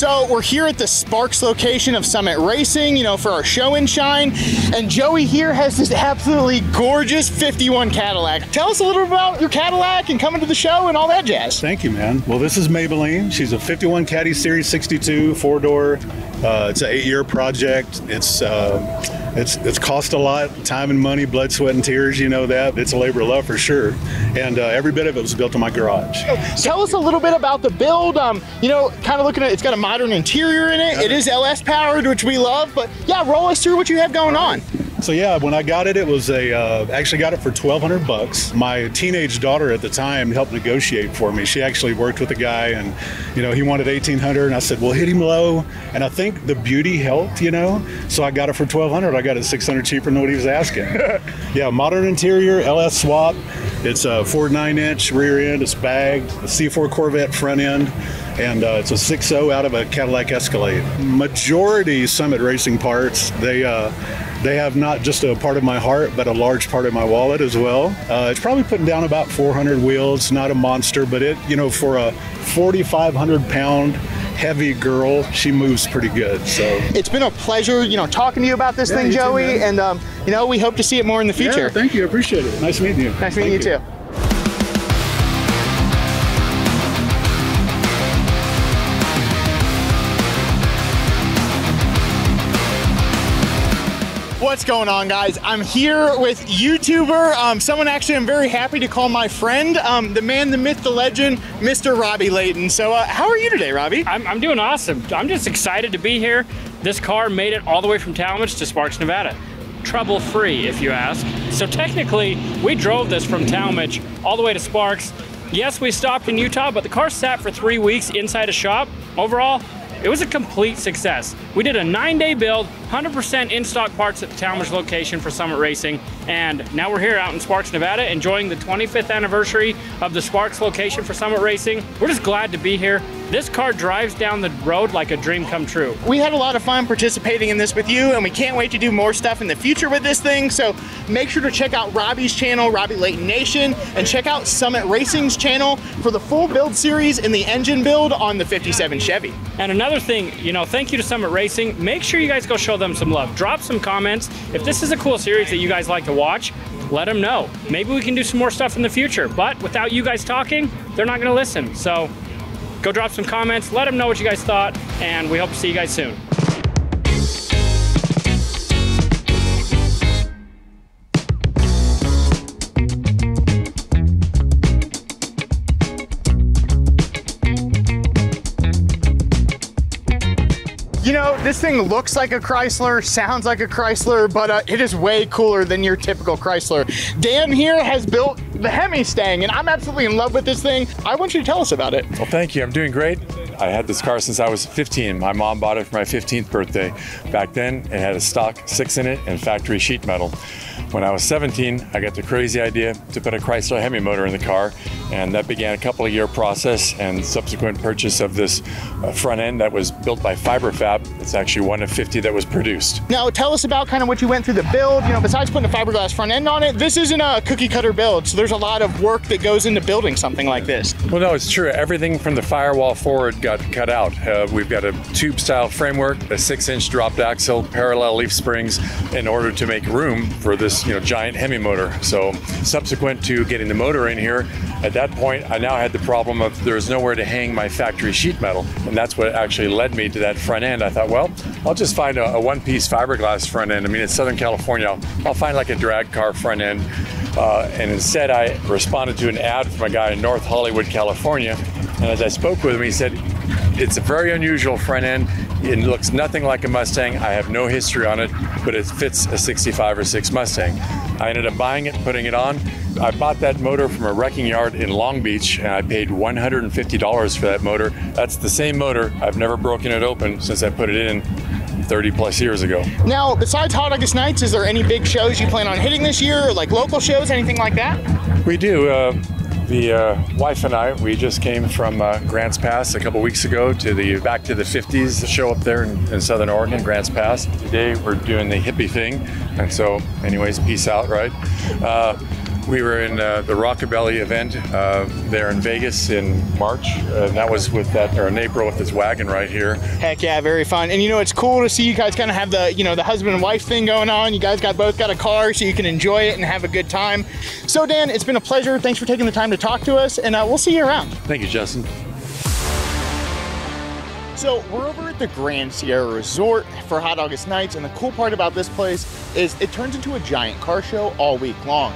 So we're here at the Sparks location of Summit Racing, you know, for our show and shine. And Joey here has this absolutely gorgeous 51 Cadillac. Tell us a little bit about your Cadillac and coming to the show and all that jazz. Thank you, man. Well, this is Maybelline. She's a 51 Caddy Series 62 4-door. It's an 8-year project. It's cost a lot, time and money, blood, sweat, and tears. You know that. It's a labor of love for sure. And every bit of it was built in my garage. Tell us a little bit about the build. You know, kind of looking at, it's got a modern interior in it. It is LS powered, which we love. But yeah, roll us through what you have going on. So yeah, when I got it, it was actually got it for $1,200. My teenage daughter at the time helped negotiate for me. She actually worked with a guy, and you know, he wanted $1,800, and I said, well, hit him low. And I think the beauty helped, you know. So I got it for $1,200. I got it $600 cheaper than what he was asking. Yeah, modern interior, LS swap. It's a 4.9-inch rear end. It's bagged. A C4 Corvette front end. And it's a 6.0 out of a Cadillac Escalade. Majority Summit Racing parts, they have not just a part of my heart, but a large part of my wallet as well. It's probably putting down about 400 wheels, not a monster, but it, you know, for a 4,500 pound heavy girl, she moves pretty good. So it's been a pleasure, you know, talking to you about this thing, Joey, too, and you know, we hope to see it more in the future. Yeah, thank you, I appreciate it. Nice meeting you. Nice meeting you too. What's going on, guys? I'm here with YouTuber, someone actually I'm very happy to call my friend, the man, the myth, the legend, Mr. Robbie Layton. So how are you today, Robbie? I'm doing awesome. I'm just excited to be here. This car made it all the way from Talmadge to Sparks, Nevada. Trouble-free, if you ask. So technically, we drove this from Talmadge all the way to Sparks. Yes, we stopped in Utah, but the car sat for 3 weeks inside a shop. Overall, it was a complete success. We did a 9-day build, 100% in-stock parts at the Talmadge location for Summit Racing, and now we're here out in Sparks, Nevada, enjoying the 25th anniversary of the Sparks location for Summit Racing. We're just glad to be here. This car drives down the road like a dream come true. We had a lot of fun participating in this with you, and we can't wait to do more stuff in the future with this thing, so make sure to check out Robbie's channel, Robbie Layton Nation, and check out Summit Racing's channel for the full build series and the engine build on the 57 Chevy. And another thing, you know, thank you to Summit Racing. Make sure you guys go show them some love. Drop some comments. If this is a cool series that you guys like to watch, let them know. Maybe we can do some more stuff in the future, but without you guys talking, they're not gonna listen. So go drop some comments, let them know what you guys thought, and we hope to see you guys soon. You know, this thing looks like a Chrysler, sounds like a Chrysler, but it is way cooler than your typical Chrysler. Dan here has built the Hemi-Stang, and I'm absolutely in love with this thing. I want you to tell us about it. Well, thank you. I'm doing great. I had this car since I was 15. My mom bought it for my 15th birthday. Back then, it had a stock 6 in it and factory sheet metal. When I was 17, I got the crazy idea to put a Chrysler Hemi motor in the car, and that began a couple of year process and subsequent purchase of this front end that was built by Fiberfab. It's actually one of 50 that was produced. Now tell us about kind of what you went through the build. You know, besides putting a fiberglass front end on it, this isn't a cookie cutter build, so there's a lot of work that goes into building something like this. Well, no, it's true. Everything from the firewall forward got cut out. We've got a tube style framework, a 6-inch dropped axle, parallel leaf springs in order to make room for this, you know, giant Hemi motor. So subsequent to getting the motor in here, at that point I now had the problem of there's nowhere to hang my factory sheet metal, and that's what actually led me to that front end. I thought, well, I'll just find a one-piece fiberglass front end. I mean, it's Southern California. I'll find like a drag car front end. And instead I responded to an ad from a guy in North Hollywood, California, and as I spoke with him, he said, it's a very unusual front end. It looks nothing like a Mustang. I have no history on it, but it fits a 65 or 6 Mustang. I ended up buying it, putting it on. I bought that motor from a wrecking yard in Long Beach, and I paid $150 for that motor. That's the same motor. I've never broken it open since I put it in 30 plus years ago. Now, besides Hot August Nights, is there any big shows you plan on hitting this year, like local shows, anything like that? We do. The wife and I, we just came from Grants Pass a couple weeks ago to the Back to the 50s show up there in Southern Oregon, Grants Pass. Today we're doing the hippie thing, and so anyways, peace out, right? We were in the Rockabilly event there in Vegas in March, and that was with that, or in April with this wagon right here. Heck yeah, very fun. And you know, it's cool to see you guys kind of have the, you know, the husband and wife thing going on. You guys both got a car so you can enjoy it and have a good time. So Dan, it's been a pleasure. Thanks for taking the time to talk to us, and we'll see you around. Thank you, Justin. So we're over at the Grand Sierra Resort for Hot August Nights, and the cool part about this place is it turns into a giant car show all week long.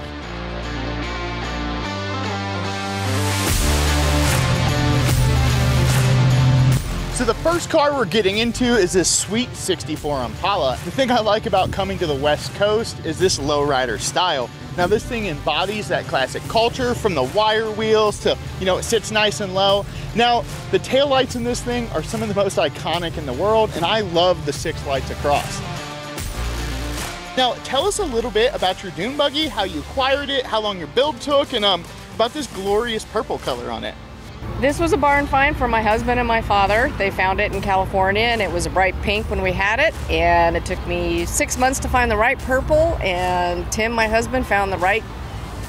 So the first car we're getting into is this sweet 64 Impala. The thing I like about coming to the West Coast is this lowrider style. Now this thing embodies that classic culture, from the wire wheels to, you know, it sits nice and low. Now the taillights in this thing are some of the most iconic in the world, and I love the 6 lights across. Now tell us a little bit about your dune buggy, how you acquired it, how long your build took, and about this glorious purple color on it. This was a barn find for my husband and my father. They found it in California, and it was a bright pink when we had it, and it took me 6 months to find the right purple, and Tim, my husband, found the right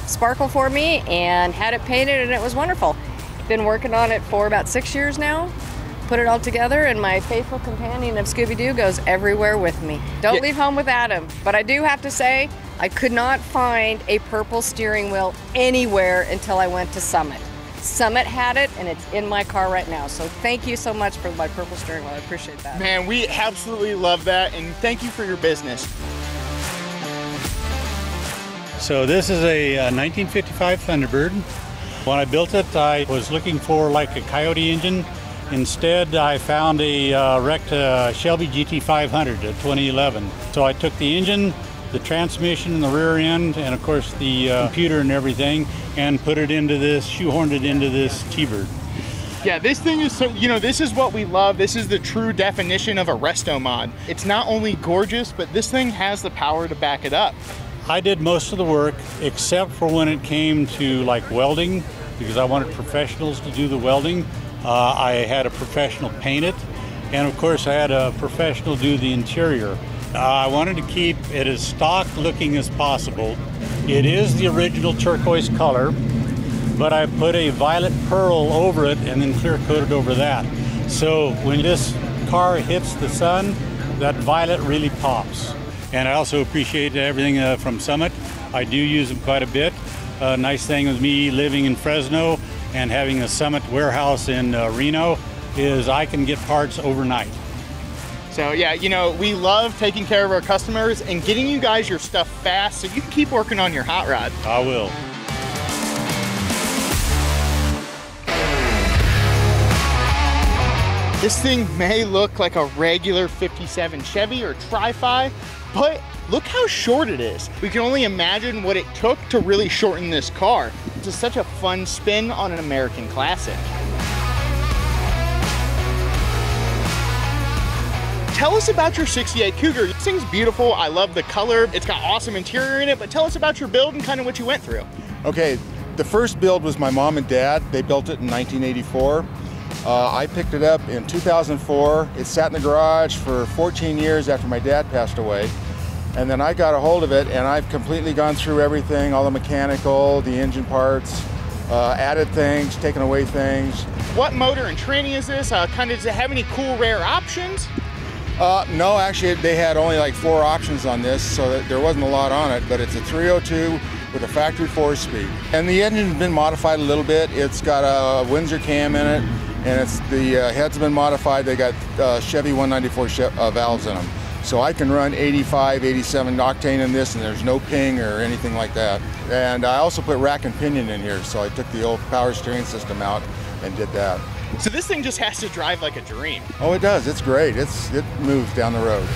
sparkle for me and had it painted, and it was wonderful. Been working on it for about 6 years now. Put it all together, and my faithful companion of Scooby-Doo goes everywhere with me. Don't leave home without him. But I do have to say, I could not find a purple steering wheel anywhere until I went to Summit. Summit had it, and it's in my car right now. So thank you so much for my purple steering wheel. I appreciate that. Man, we absolutely love that, and thank you for your business. So this is a 1955 Thunderbird. When I built it, I was looking for like a Coyote engine. Instead, I found a wrecked Shelby GT500, a 2011. So I took the engine, the transmission and the rear end, and of course the computer and everything, and put it into this, shoehorned it into this T-Bird. Yeah, this thing is so, you know, this is what we love. This is the true definition of a resto mod. It's not only gorgeous, but this thing has the power to back it up. I did most of the work, except for when it came to like welding, because I wanted professionals to do the welding. I had a professional paint it, and of course I had a professional do the interior. I wanted to keep it as stock looking as possible. It is the original turquoise color, but I put a violet pearl over it and then clear coated over that. So when this car hits the sun, that violet really pops. And I also appreciate everything from Summit. I do use them quite a bit. Nice thing with me living in Fresno and having a Summit warehouse in Reno is I can get parts overnight. So yeah, you know, we love taking care of our customers and getting you guys your stuff fast so you can keep working on your hot rod. I will. This thing may look like a regular 57 Chevy or Tri-Fi, but look how short it is. We can only imagine what it took to really shorten this car. It's just such a fun spin on an American classic. Tell us about your 68 Cougar. This thing's beautiful. I love the color. It's got awesome interior in it, but tell us about your build and kind of what you went through. Okay, the first build was my mom and dad. They built it in 1984. I picked it up in 2004. It sat in the garage for 14 years after my dad passed away. And then I got a hold of it, and I've completely gone through everything, all the mechanical, the engine parts, added things, taken away things. What motor and tranny is this? Kind of, does it have any cool rare options? No, actually they had only like 4 options on this, so that there wasn't a lot on it, but it's a 302 with a factory 4-speed. And the engine's been modified a little bit. It's got a Windsor cam in it, and it's the heads have been modified. They got Chevy 194 valves in them. So I can run 85, 87 octane in this, and there's no ping or anything like that. And I also put rack and pinion in here, so I took the old power steering system out and did that. So this thing just has to drive like a dream. Oh, it does. It's great. It moves down the road.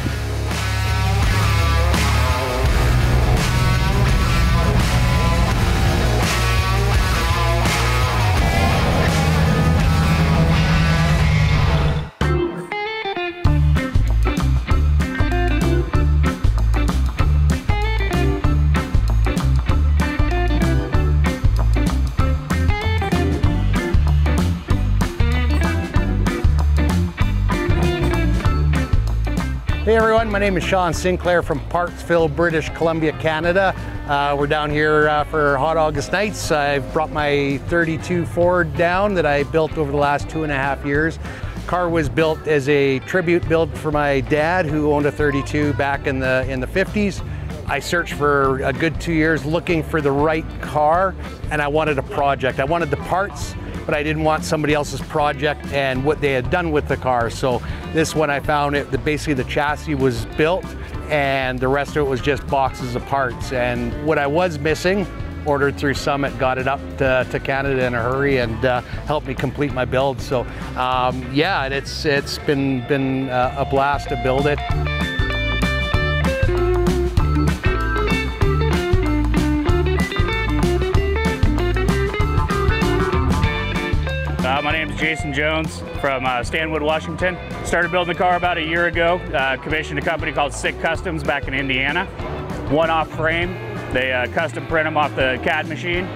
Hey everyone, my name is Sean Sinclair from Parksville, British Columbia, Canada. We're down here for Hot August Nights. I've brought my 32 Ford down that I built over the last 2.5 years. Car was built as a tribute build for my dad, who owned a 32 back in the 50s. I searched for a good 2 years looking for the right car, and I wanted a project. I wanted the parts, but I didn't want somebody else's project and what they had done with the car. So this one I found basically the chassis was built and the rest of it was just boxes of parts. And what I was missing, ordered through Summit, got it up to Canada in a hurry, and helped me complete my build. So yeah, it's been a blast to build it. My name is Jason Jones from Stanwood, Washington. Started building the car about a year ago. Commissioned a company called Sick Customs back in Indiana. One-off frame. They custom print them off the CAD machine.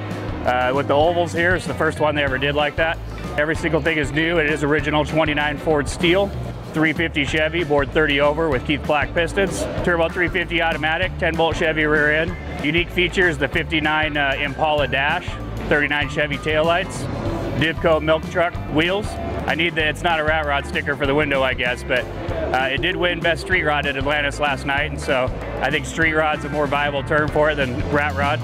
With the ovals here, it's the first one they ever did like that. Every single thing is new. It is original 29 Ford steel. 350 Chevy, bored 30 over with Keith Black pistons. Turbo 350 automatic, 10-bolt Chevy rear end. Unique features, the 59 Impala dash, 39 Chevy taillights. Divco milk truck wheels. It's not a rat rod sticker for the window, I guess, but it did win Best Street Rod at Atlantis last night, and so I think street rod's a more viable term for it than rat rod.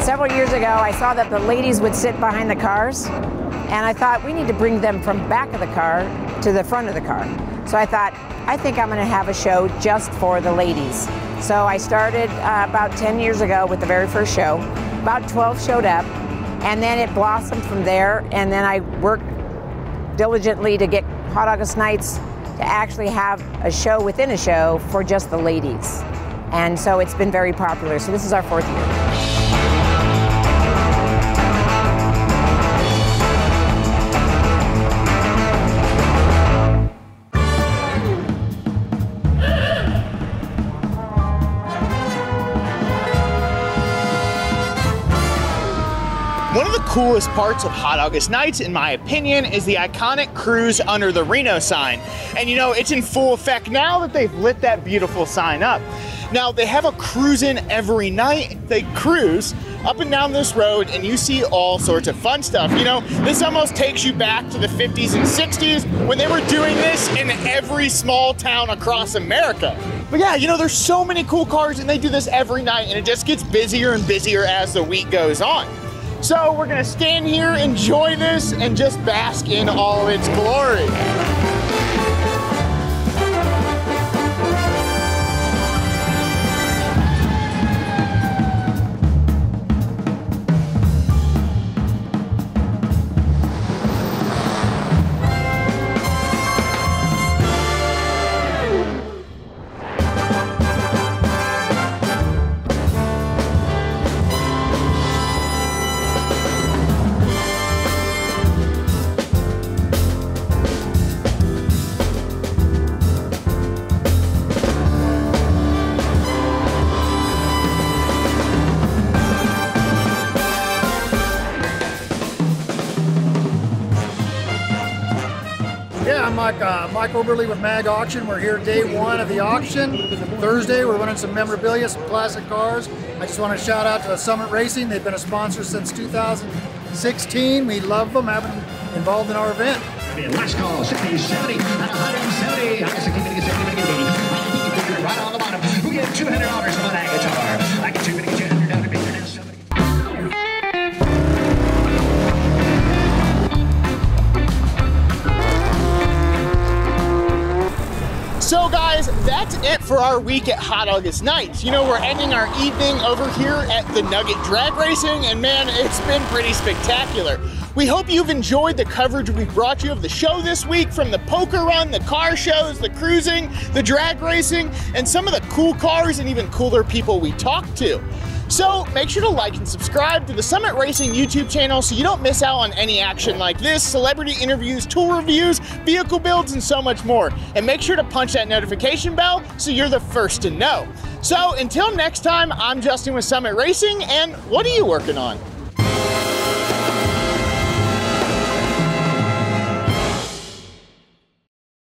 Several years ago, I saw that the ladies would sit behind the cars, and I thought we need to bring them from back of the car to the front of the car. So I thought, I think I'm going to have a show just for the ladies. So I started about 10 years ago with the very first show. About 12 showed up, and then it blossomed from there, and then I worked diligently to get Hot August Nights to actually have a show within a show for just the ladies. And so it's been very popular. So this is our 4th year. One of the coolest parts of Hot August Nights, in my opinion, is the iconic cruise under the Reno sign. And you know, it's in full effect now that they've lit that beautiful sign up. Now, they have a cruise-in every night. They cruise up and down this road and you see all sorts of fun stuff. You know, this almost takes you back to the 50s and 60s when they were doing this in every small town across America. But yeah, you know, there's so many cool cars and they do this every night, and it just gets busier and busier as the week goes on. So we're gonna stand here, enjoy this, and just bask in all its glory. Yeah, I'm Mike Oberly with Mag Auction. We're here day one of the auction. Thursday, we're running some memorabilia, some classic cars. I just want to shout out to Summit Racing. They've been a sponsor since 2016. We love them, having them involved in our event. Last call, 60, 70, 170. 160, right on the bottom. Who get $200 for that guitar? I get $200 down to $170. So guys, that's it for our week at Hot August Nights. You know, we're ending our evening over here at the Nugget Drag Racing, and man, it's been pretty spectacular. We hope you've enjoyed the coverage we've brought you of the show this week, from the poker run, the car shows, the cruising, the drag racing, and some of the cool cars and even cooler people we talked to. So make sure to like and subscribe to the Summit Racing YouTube channel so you don't miss out on any action like this, celebrity interviews, tool reviews, vehicle builds, and so much more. And make sure to punch that notification bell so you're the first to know. So until next time, I'm Justin with Summit Racing, and what are you working on?